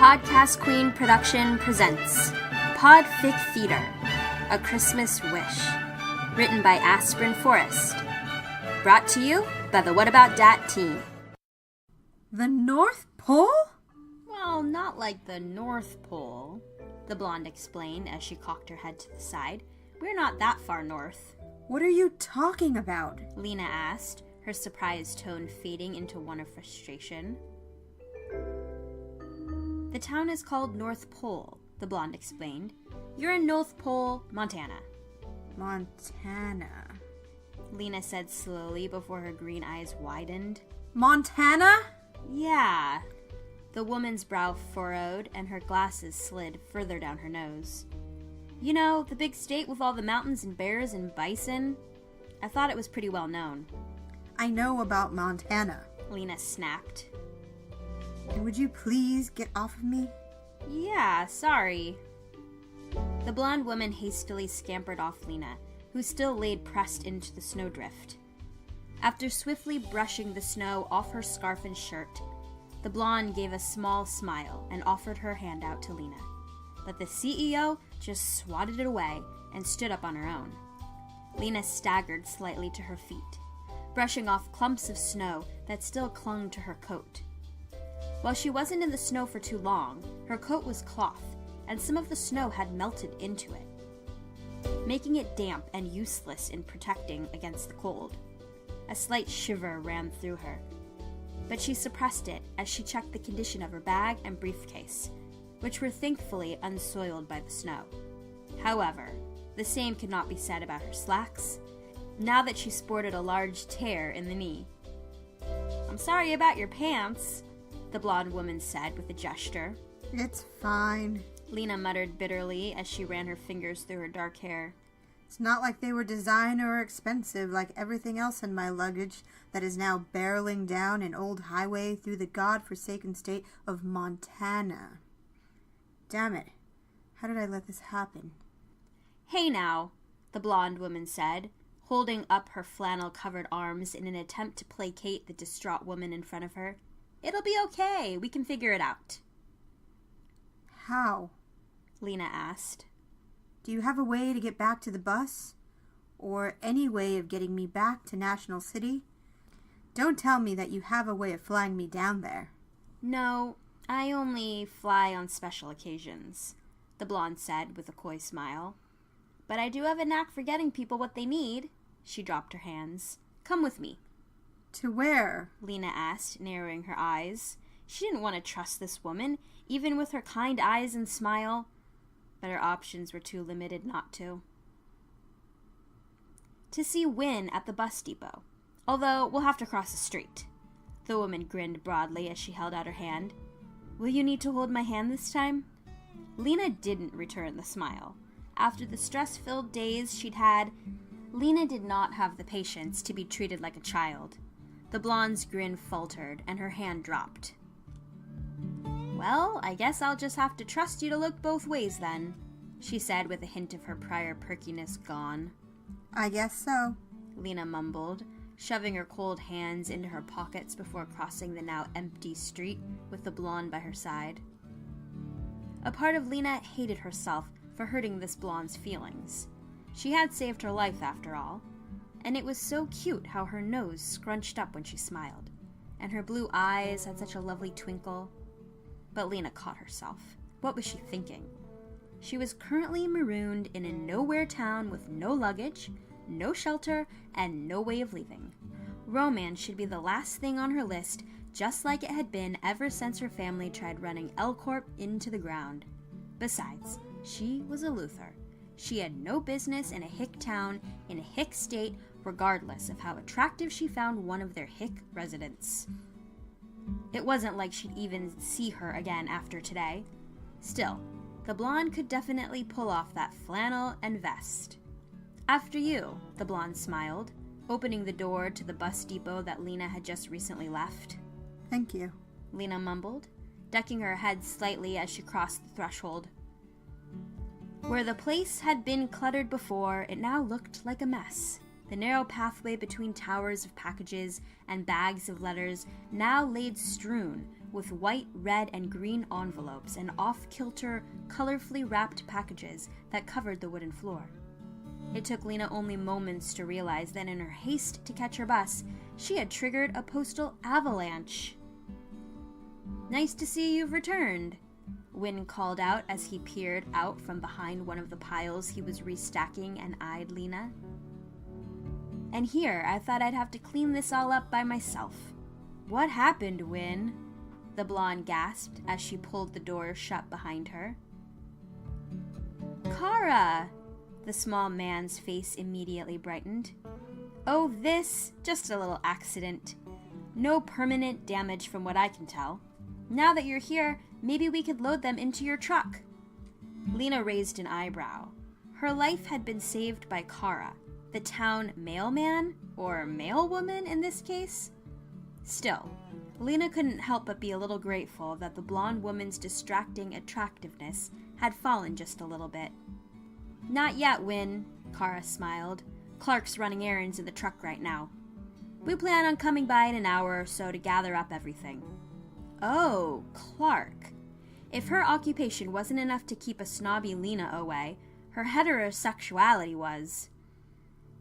Podcast Queen Production presents PODFIC Theater, A Christmas Wish, written by ASPRIN Forest. Brought to you by the What About Dat team. The North Pole? Well, not like the North Pole, the blonde explained as she cocked her head to the side. We're not that far north. What are you talking about? Lena asked, her surprised tone fading into one of frustration. The town is called North Pole, the blonde explained. You're in North Pole, Montana. Montana. Lena said slowly before her green eyes widened. Montana? Yeah. The woman's brow furrowed and her glasses slid further down her nose. You know, the big state with all the mountains and bears and bison? I thought it was pretty well known. I know about Montana. Lena snapped. And would you please get off of me? Yeah, sorry. The blonde woman hastily scampered off Lena, who still laid pressed into the snowdrift. After swiftly brushing the snow off her scarf and shirt, the blonde gave a small smile and offered her hand out to Lena. But the CEO just swatted it away and stood up on her own. Lena staggered slightly to her feet, brushing off clumps of snow that still clung to her coat. While she wasn't in the snow for too long, her coat was cloth, and some of the snow had melted into it, making it damp and useless in protecting against the cold. A slight shiver ran through her, but she suppressed it as she checked the condition of her bag and briefcase, which were thankfully unsoiled by the snow. However, the same could not be said about her slacks, now that she sported a large tear in the knee. "I'm sorry about your pants," the blonde woman said with a gesture. It's fine, Lena muttered bitterly as she ran her fingers through her dark hair. It's not like they were designer or expensive like everything else in my luggage that is now barreling down an old highway through the god-forsaken state of Montana. Damn it. How did I let this happen? "Hey now," the blonde woman said, holding up her flannel-covered arms in an attempt to placate the distraught woman in front of her. "It'll be okay. We can figure it out." How? Lena asked. Do you have a way to get back to the bus? Or any way of getting me back to National City? Don't tell me that you have a way of flying me down there. "No, I only fly on special occasions," the blonde said with a coy smile. "But I do have a knack for getting people what they need." She dropped her hands. "Come with me." To where? Lena asked, narrowing her eyes. She didn't want to trust this woman, even with her kind eyes and smile, but her options were too limited not to. "To see Win at the bus depot, although we'll have to cross the street." The woman grinned broadly as she held out her hand. "Will you need to hold my hand this time?" Lena didn't return the smile. After the stress-filled days she'd had, Lena did not have the patience to be treated like a child. The blonde's grin faltered, and her hand dropped. "Well, I guess I'll just have to trust you to look both ways then," she said with a hint of her prior perkiness gone. I guess so, Lena mumbled, shoving her cold hands into her pockets before crossing the now empty street with the blonde by her side. A part of Lena hated herself for hurting this blonde's feelings. She had saved her life after all, and it was so cute how her nose scrunched up when she smiled, and her blue eyes had such a lovely twinkle. But Lena caught herself. What was she thinking? She was currently marooned in a nowhere town with no luggage, no shelter, and no way of leaving. Romance should be the last thing on her list, just like it had been ever since her family tried running L Corp into the ground. Besides, she was a Luthor. She had no business in a hick town, in a hick state, regardless of how attractive she found one of their hick residents. It wasn't like she'd even see her again after today. Still, the blonde could definitely pull off that flannel and vest. "After you," the blonde smiled, opening the door to the bus depot that Lena had just recently left. Thank you, Lena mumbled, ducking her head slightly as she crossed the threshold. Where the place had been cluttered before, it now looked like a mess. The narrow pathway between towers of packages and bags of letters now laid strewn with white, red, and green envelopes and off-kilter, colorfully wrapped packages that covered the wooden floor. It took Lena only moments to realize that in her haste to catch her bus, she had triggered a postal avalanche. "Nice to see you've returned," Wynne called out as he peered out from behind one of the piles he was restacking and eyed Lena. "And here, I thought I'd have to clean this all up by myself." "What happened, Wynne?" the blonde gasped as she pulled the door shut behind her. "Kara!" The small man's face immediately brightened. "Oh, this? Just a little accident. No permanent damage from what I can tell. Now that you're here, maybe we could load them into your truck." Lena raised an eyebrow. Her life had been saved by Kara, the town mailman, or mailwoman in this case. Still, Lena couldn't help but be a little grateful that the blonde woman's distracting attractiveness had fallen just a little bit. "Not yet, Wynne," Kara smiled. "Clark's running errands in the truck right now. We plan on coming by in an hour or so to gather up everything." Oh, Clark. If her occupation wasn't enough to keep a snobby Lena away, her heterosexuality was.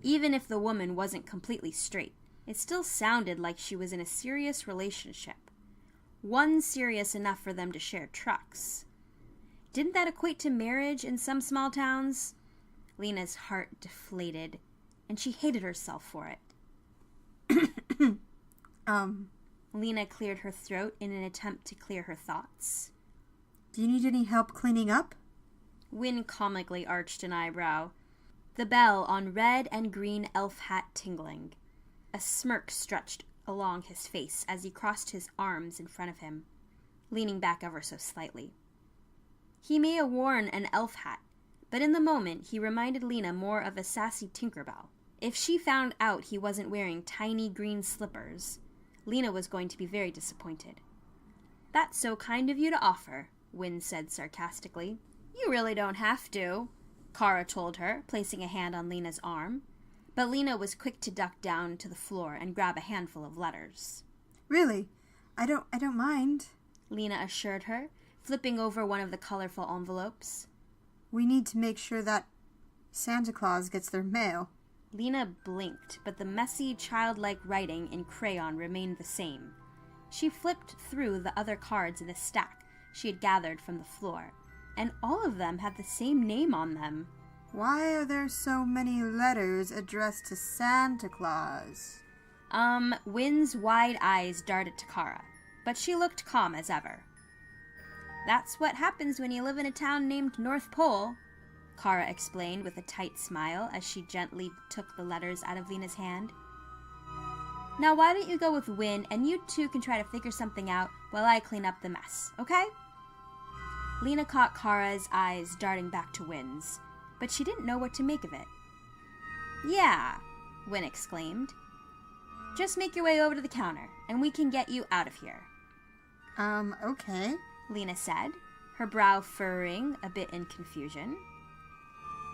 Even if the woman wasn't completely straight, it still sounded like she was in a serious relationship. One serious enough for them to share trucks. Didn't that equate to marriage in some small towns? Lena's heart deflated, and she hated herself for it. Lena cleared her throat in an attempt to clear her thoughts. "Do you need any help cleaning up?" Wynne comically arched an eyebrow, the bell on red and green elf hat tingling. A smirk stretched along his face as he crossed his arms in front of him, leaning back ever so slightly. He may have worn an elf hat, but in the moment he reminded Lena more of a sassy Tinkerbell. If she found out he wasn't wearing tiny green slippers, Lena was going to be very disappointed. "That's so kind of you to offer," Wynne said sarcastically. "You really don't have to," Kara told her, placing a hand on Lena's arm. But Lena was quick to duck down to the floor and grab a handful of letters. "Really? I don't mind," Lena assured her, flipping over one of the colorful envelopes. "We need to make sure that Santa Claus gets their mail." Lena blinked, but the messy, childlike writing in crayon remained the same. She flipped through the other cards in the stack she had gathered from the floor, and all of them had the same name on them. "Why are there so many letters addressed to Santa Claus?" Wynne's wide eyes darted to Kara, but she looked calm as ever. "That's what happens when you live in a town named North Pole," Kara explained with a tight smile as she gently took the letters out of Lena's hand. "Now why don't you go with Wynne and you two can try to figure something out while I clean up the mess, okay?" Lena caught Kara's eyes darting back to Wynne's, but she didn't know what to make of it. "Yeah," Wynne exclaimed. "Just make your way over to the counter and we can get you out of here." Okay," Lena said, her brow furrowing a bit in confusion.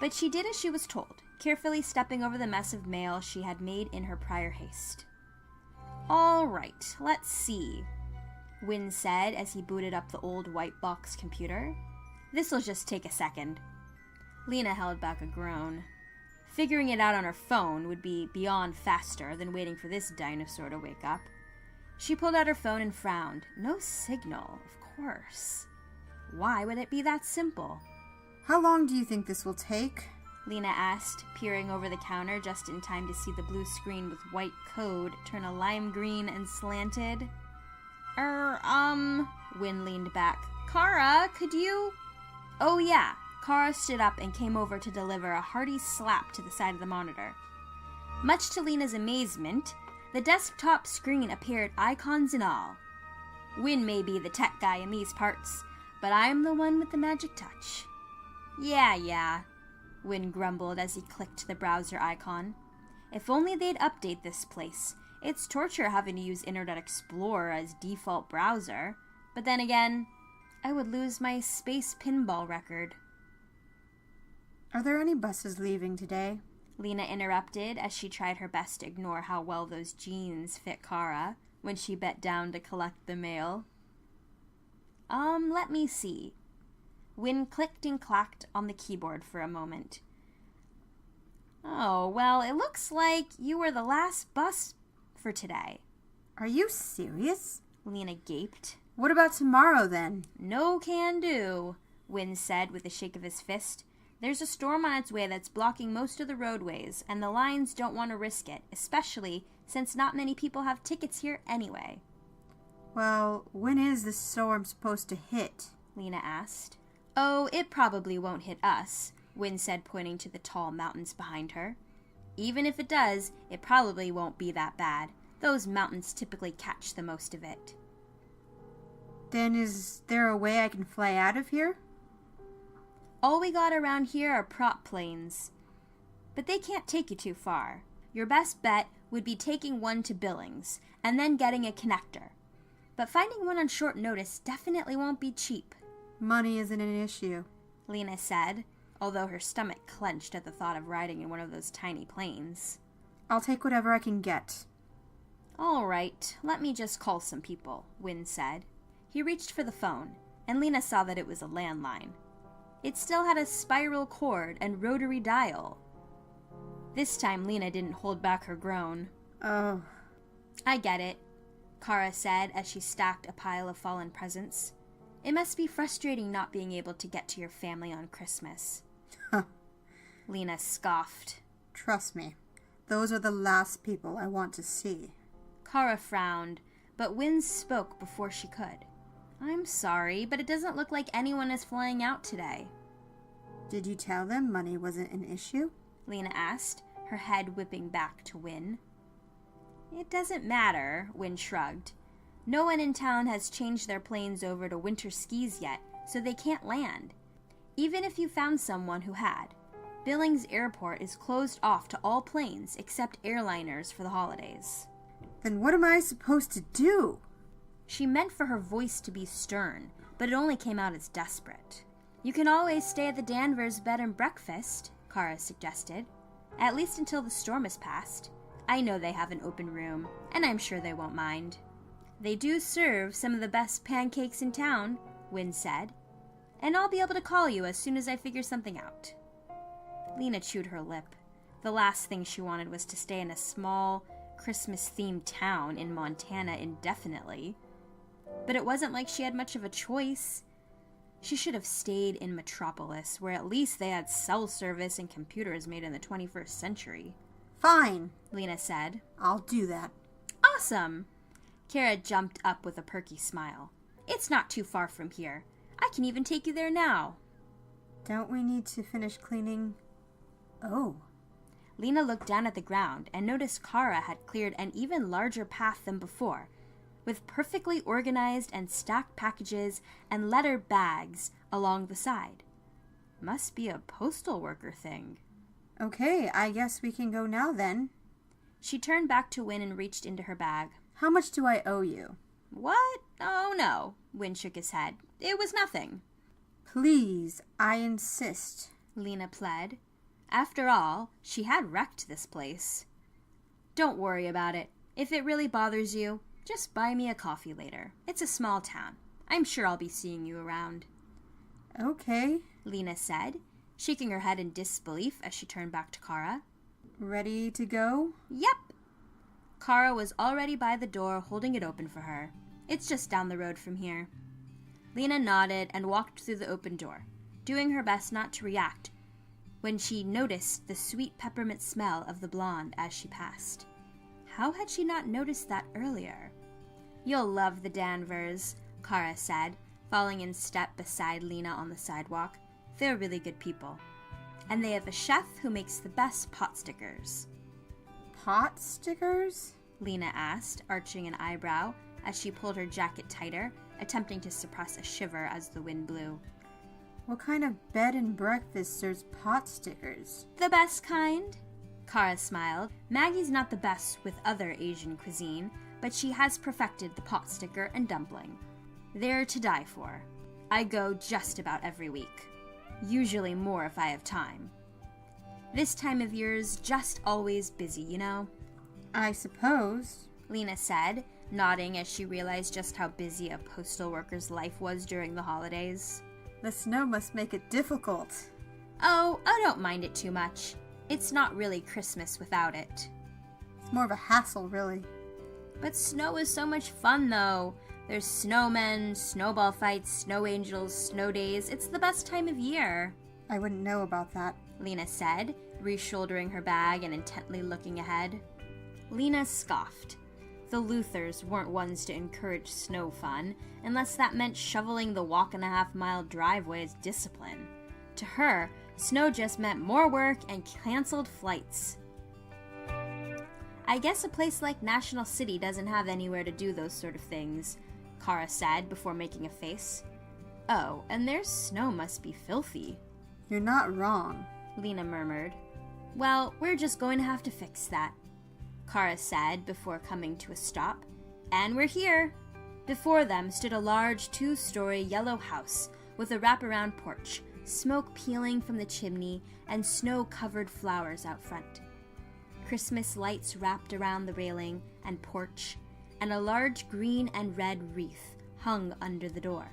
But she did as she was told, carefully stepping over the mess of mail she had made in her prior haste. "All right, let's see," Wynne said as he booted up the old white box computer. "This'll just take a second." Lena held back a groan. Figuring it out on her phone would be beyond faster than waiting for this dinosaur to wake up. She pulled out her phone and frowned. No signal, of course. Why would it be that simple? "How long do you think this will take?" Lena asked, peering over the counter just in time to see the blue screen with white code turn a lime green and slanted. Wynne leaned back. "Kara, could you—" "Oh yeah." Kara stood up and came over to deliver a hearty slap to the side of the monitor. Much to Lena's amazement, the desktop screen appeared icons and all. "Wynne may be the tech guy in these parts, but I'm the one with the magic touch." Yeah, Wynne grumbled as he clicked the browser icon. If only they'd update this place. It's torture having to use Internet Explorer as default browser. But then again, I would lose my space pinball record. "Are there any buses leaving today?" Lena interrupted as she tried her best to ignore how well those jeans fit Kara when she bent down to collect the mail. Let me see. Wynne clicked and clacked on the keyboard for a moment. Oh, well, it looks like you were the last bus for today. Are you serious? Lena gaped. What about tomorrow, then? No can do, Wynne said with a shake of his fist. There's a storm on its way that's blocking most of the roadways, and the lines don't want to risk it, especially since not many people have tickets here anyway. Well, when is the storm supposed to hit? Lena asked. Oh, it probably won't hit us, Wynne said, pointing to the tall mountains behind her. Even if it does, it probably won't be that bad. Those mountains typically catch the most of it. Then is there a way I can fly out of here? All we got around here are prop planes, but they can't take you too far. Your best bet would be taking one to Billings, and then getting a connector. But finding one on short notice definitely won't be cheap. Money isn't an issue, Lena said, although her stomach clenched at the thought of riding in one of those tiny planes. I'll take whatever I can get. All right, let me just call some people, Wynne said. He reached for the phone, and Lena saw that it was a landline. It still had a spiral cord and rotary dial. This time Lena didn't hold back her groan. Oh. I get it, Kara said as she stacked a pile of fallen presents. It must be frustrating not being able to get to your family on Christmas. Huh. Lena scoffed. Trust me, those are the last people I want to see. Kara frowned, but Wynne spoke before she could. I'm sorry, but it doesn't look like anyone is flying out today. Did you tell them money wasn't an issue? Lena asked, her head whipping back to Wynne. It doesn't matter, Wynne shrugged. No one in town has changed their planes over to winter skis yet, so they can't land. Even if you found someone who had, Billings Airport is closed off to all planes except airliners for the holidays. Then what am I supposed to do? She meant for her voice to be stern, but it only came out as desperate. You can always stay at the Danvers Bed and Breakfast, Kara suggested. At least until the storm has passed. I know they have an open room, and I'm sure they won't mind. They do serve some of the best pancakes in town, Wynne said. And I'll be able to call you as soon as I figure something out. Lena chewed her lip. The last thing she wanted was to stay in a small, Christmas-themed town in Montana indefinitely. But it wasn't like she had much of a choice. She should have stayed in Metropolis, where at least they had cell service and computers made in the 21st century. Fine, Lena said. I'll do that. Awesome! Kara jumped up with a perky smile. It's not too far from here. I can even take you there now. Don't we need to finish cleaning? Oh. Lena looked down at the ground and noticed Kara had cleared an even larger path than before, with perfectly organized and stacked packages and letter bags along the side. Must be a postal worker thing. Okay, I guess we can go now then. She turned back to Wynne and reached into her bag. How much do I owe you? What? Oh, no. Wynne shook his head. It was nothing. Please, I insist, Lena pled. After all, she had wrecked this place. Don't worry about it. If it really bothers you, just buy me a coffee later. It's a small town. I'm sure I'll be seeing you around. Okay, Lena said, shaking her head in disbelief as she turned back to Kara. Ready to go? Yep. Kara was already by the door holding it open for her. It's just down the road from here. Lena nodded and walked through the open door, doing her best not to react when she noticed the sweet peppermint smell of the blonde as she passed. How had she not noticed that earlier? You'll love the Danvers, Kara said, falling in step beside Lena on the sidewalk. They're really good people. And they have a chef who makes the best pot stickers. Pot stickers? Lena asked, arching an eyebrow as she pulled her jacket tighter, attempting to suppress a shiver as the wind blew. What kind of bed and breakfast serves pot stickers? The best kind? Kara smiled. Maggie's not the best with other Asian cuisine, but she has perfected the pot sticker and dumpling. They're to die for. I go just about every week. Usually more if I have time. This time of year's just always busy, you know? I suppose, Lena said, nodding as she realized just how busy a postal worker's life was during the holidays. The snow must make it difficult. Oh, I don't mind it too much. It's not really Christmas without it. It's more of a hassle, really. But snow is so much fun, though. There's snowmen, snowball fights, snow angels, snow days. It's the best time of year. I wouldn't know about that, Lena said, reshouldering her bag and intently looking ahead. Lena scoffed. The Luthors weren't ones to encourage snow fun, unless that meant shoveling the walk-and-a-half-mile driveway as discipline. To her, snow just meant more work and canceled flights. I guess a place like National City doesn't have anywhere to do those sort of things, Kara said before making a face. Oh, and their snow must be filthy. You're not wrong, Lena murmured. Well, we're just going to have to fix that, Kara said before coming to a stop. And we're here. Before them stood a large 2-story yellow house with a wraparound porch, smoke peeling from the chimney, and snow-covered flowers out front. Christmas lights wrapped around the railing and porch, and a large green and red wreath hung under the door.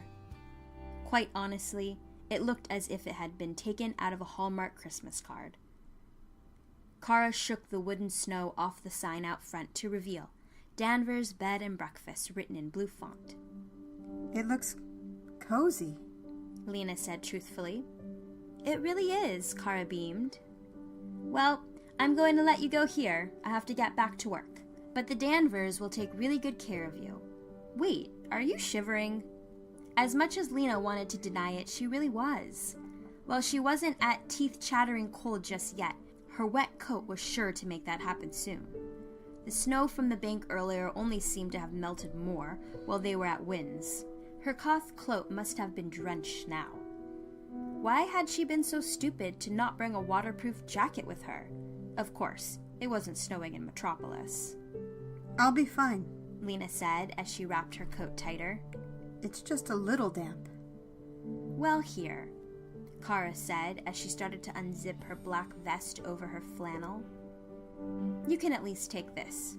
Quite honestly, it looked as if it had been taken out of a Hallmark Christmas card. Kara shook the wooden snow off the sign out front to reveal Danvers Bed and Breakfast written in blue font. It looks cozy, Lena said truthfully. It really is, Kara beamed. Well, I'm going to let you go here. I have to get back to work. But the Danvers will take really good care of you. Wait, are you shivering? As much as Lena wanted to deny it, she really was. While she wasn't at teeth-chattering cold just yet, her wet coat was sure to make that happen soon. The snow from the bank earlier only seemed to have melted more while they were at Wynn's. Her cloth cloak must have been drenched now. Why had she been so stupid to not bring a waterproof jacket with her? Of course, it wasn't snowing in Metropolis. I'll be fine, Lena said as she wrapped her coat tighter. It's just a little damp. Well, here, Kara said as she started to unzip her black vest over her flannel. You can at least take this.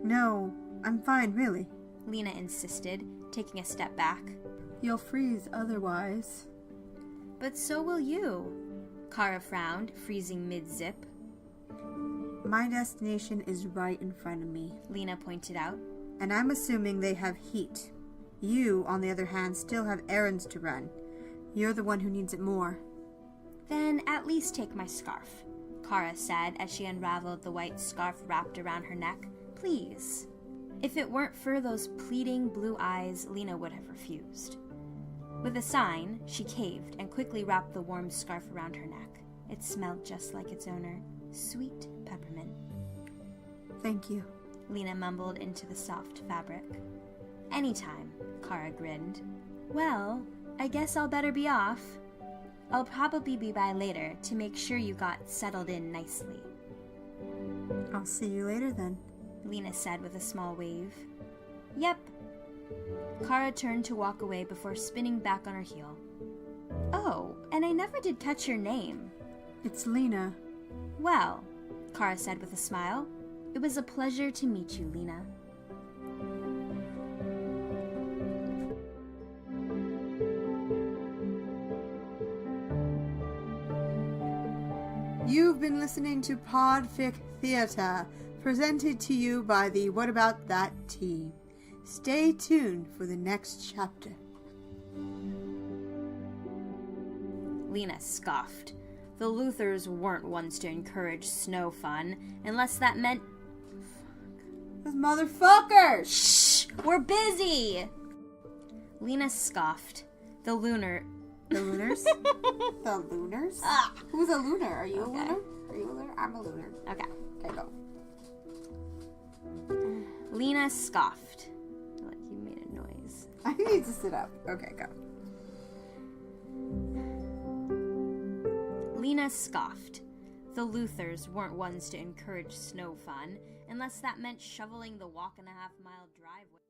No, I'm fine, really, Lena insisted, taking a step back. You'll freeze otherwise. But so will you, Kara frowned, freezing mid-zip. My destination is right in front of me, Lena pointed out. And I'm assuming they have heat. You, on the other hand, still have errands to run. You're the one who needs it more. Then at least take my scarf, Kara said as she unraveled the white scarf wrapped around her neck. Please. If it weren't for those pleading blue eyes, Lena would have refused. With a sign, she caved and quickly wrapped the warm scarf around her neck. It smelled just like its owner, sweet peppermint. Thank you, Lena mumbled into the soft fabric. Anytime, Kara grinned. Well, I guess I'll better be off. I'll probably be by later to make sure you got settled in nicely. I'll see you later then, Lena said with a small wave. Yep. Kara turned to walk away before spinning back on her heel. Oh, and I never did catch your name. It's Lena. Well, Kara said with a smile, it was a pleasure to meet you, Lena. You've been listening to PODFIC Theatre, presented to you by the What About That team. Stay tuned for the next chapter. Lena scoffed. The Luthors weren't ones to encourage snow fun, unless that meant... Those motherfuckers! Shh! We're busy! Lena scoffed. The Lunars? The Lunars? Ah. Who's a lunar? Are you Okay. a lunar? Are you a lunar? I'm a lunar. Okay. Okay, go. Lena scoffed. Like you made a noise. I need to sit up. Okay, go. Lena scoffed. The Luthors weren't ones to encourage snow fun, unless that meant shoveling the walk-and-a-half-mile driveway.